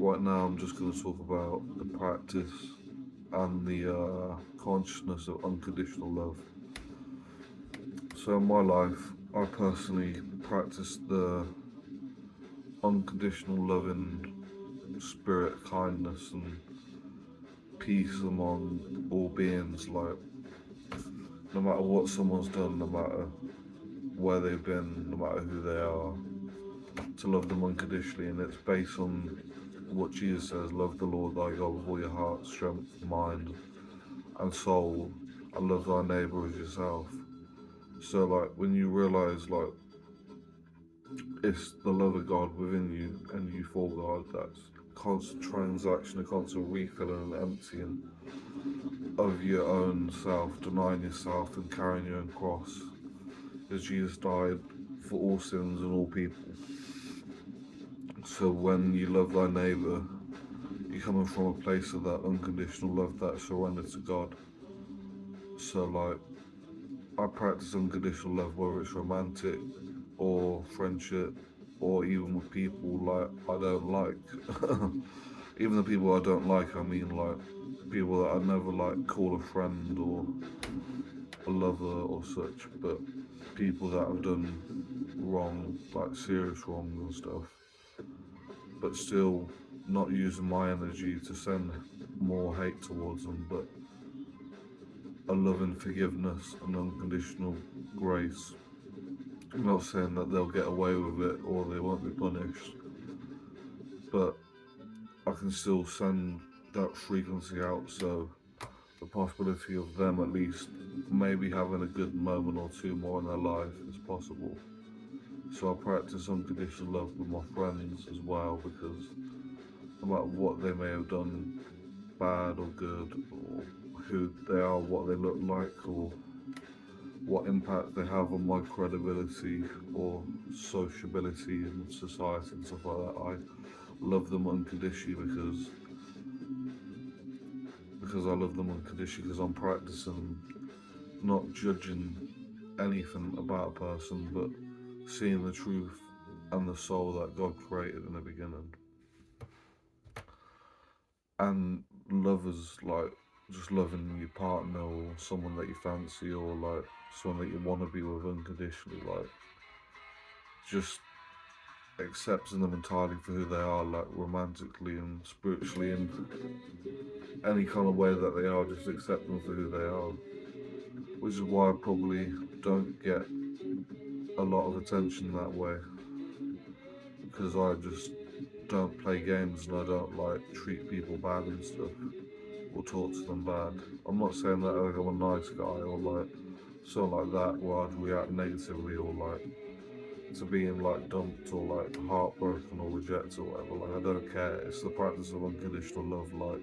right now I'm just going to talk about the practice and the consciousness of unconditional love. So in my life, I personally practice the unconditional love in spirit, kindness, and peace among all beings. Like, no matter what someone's done, no matter where they've been, no matter who they are, to love them unconditionally. And it's based on what Jesus says: love the Lord thy God with all your heart, strength, mind, and soul, and love thy neighbour as yourself. So, like, when you realize, like, it's the love of God within you and you for God, that's constant transaction, a constant refilling and emptying of your own self, denying yourself and carrying your own cross, as Jesus died for all sins and all people. So when you love thy neighbour, you're coming from a place of that unconditional love, that surrender to God. So, like, I practice unconditional love, whether it's romantic or friendship or even with people like I don't like. Even the people I don't like, I mean, like, people that I never like call a friend or a lover or such, but people that have done wrong, like serious wrong and stuff, but still not using my energy to send more hate towards them, but a loving forgiveness and unconditional grace. I'm not saying that they'll get away with it or they won't be punished, but I can still send that frequency out, so the possibility of them at least maybe having a good moment or two more in their life is possible. So I practice unconditional love with my friends as well, because no matter what they may have done, bad or good, or who they are, what they look like, or what impact they have on my credibility or sociability in society and stuff like that, I love them unconditionally because I love them unconditionally, because I'm practicing not judging anything about a person, but seeing the truth and the soul that God created in the beginning. And love is like just loving your partner or someone that you fancy or like someone that you want to be with unconditionally, like just accepting them entirely for who they are, like romantically and spiritually in any kind of way that they are, just accept them for who they are. Which is why I probably don't get a lot of attention that way, because I just don't play games and I don't like treat people bad and stuff or talk to them bad. I'm not saying that like I'm a nice guy or like something like that where I'd react negatively or like to being like dumped or like heartbroken or rejected or whatever. Like, I don't care. It's the practice of unconditional love. Like,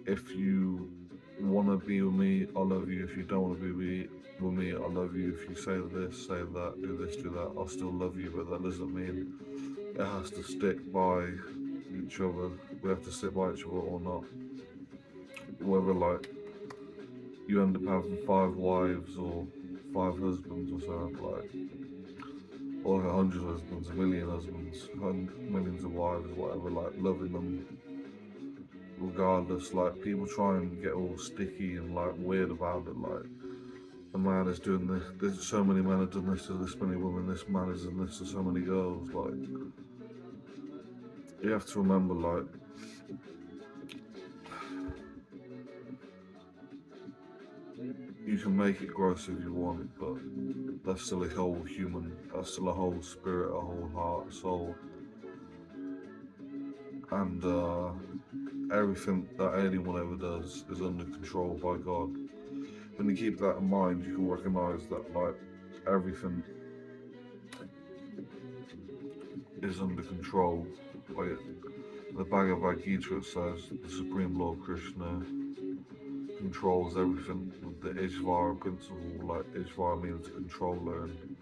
if you want to be with me, I love you. If you don't want to be with me, I love you. If you say this, say that, do this, do that, I'll still love you. But that doesn't mean it has to stick by each other. We have to stick by each other or not. Whether like you end up having 5 wives or 5 husbands or something, like, or 100 husbands, a million husbands, millions of wives, whatever, like loving them regardless. Like, people try and get all sticky and like weird about it, like a man is doing this, there's so many men have done this to this many women, this man is doing this to so many girls. Like, you have to remember, like, you can make it gross if you want, but that's still a whole human, that's still a whole spirit, a whole heart, soul, and everything that anyone ever does is under control by God. When you keep that in mind, you can recognize that, like, everything is under control. Like, the Bhagavad Gita, it says the Supreme Lord Krishna controls everything with the Ishvara principle. Like, Ishvara means controller and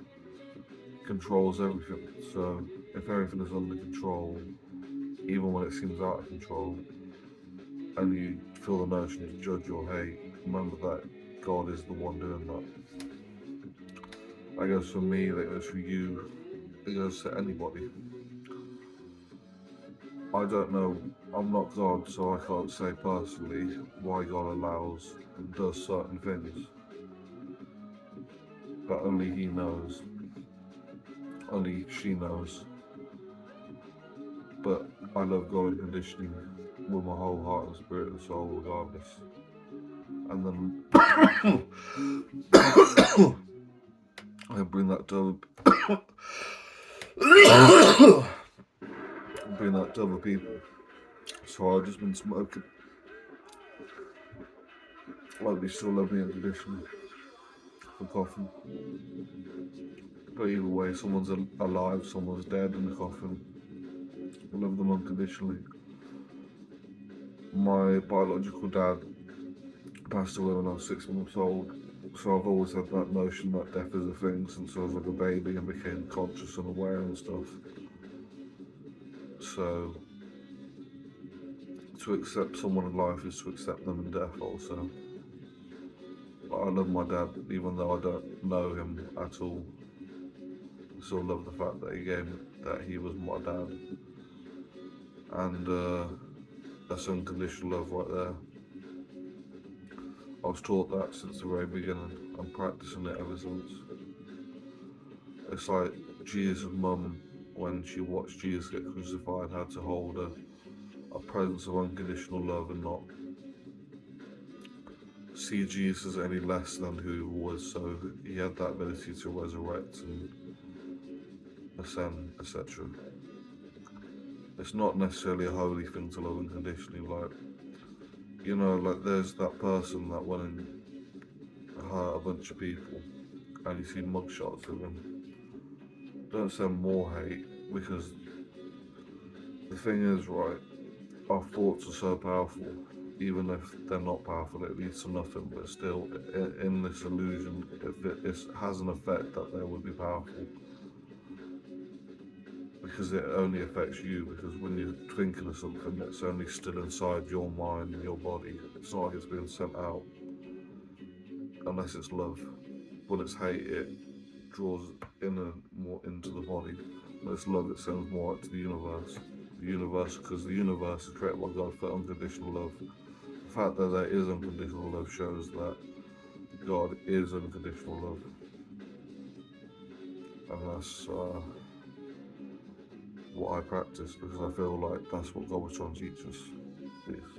controls everything. So if everything is under control, even when it seems out of control, and you feel the notion to judge or hate, remember that God is the one doing that. That goes for me, that goes for you, it goes to anybody. I don't know. I'm not God, so I can't say personally why God allows and does certain things. But only He knows. Only she knows. But I love God unconditionally with my whole heart and spirit and soul, regardless. And then I bring that to bring that to other people. So I've just been smoking. Like they still love me unconditionally for coughing. But either way, someone's alive, someone's dead in the coffin. I love them unconditionally. My biological dad passed away when I was 6 months old. So I've always had that notion that death is a thing since I was like a baby and became conscious and aware and stuff. So to accept someone in life is to accept them in death also. But I love my dad even though I don't know him at all. I still love the fact that he was my dad. And that's unconditional love right there. I was taught that since the very beginning. I'm practicing it ever since. It's like Jesus' mum, when she watched Jesus get crucified, had to hold a presence of unconditional love and not see Jesus as any less than who he was. So he had that ability to resurrect and ascend, etc. It's not necessarily a holy thing to love unconditionally. Like, like there's that person that went and hurt a bunch of people, and you see mugshots of them. Don't send more hate because the thing is, right, our thoughts are so powerful. Even if they're not powerful, it leads to nothing. But still, in this illusion, it has an effect that they would be powerful because it only affects you. Because when you're thinking of something, it's only still inside your mind and your body. It's not like it's being sent out unless it's love. When it's hate, it draws in and more into the body. When it's love, it sends more out to the universe. The universe, because the universe is created by God for unconditional love. The fact that there is unconditional love shows that God is unconditional love, and that's what I practice because I feel like that's what God was trying to teach us. Peace.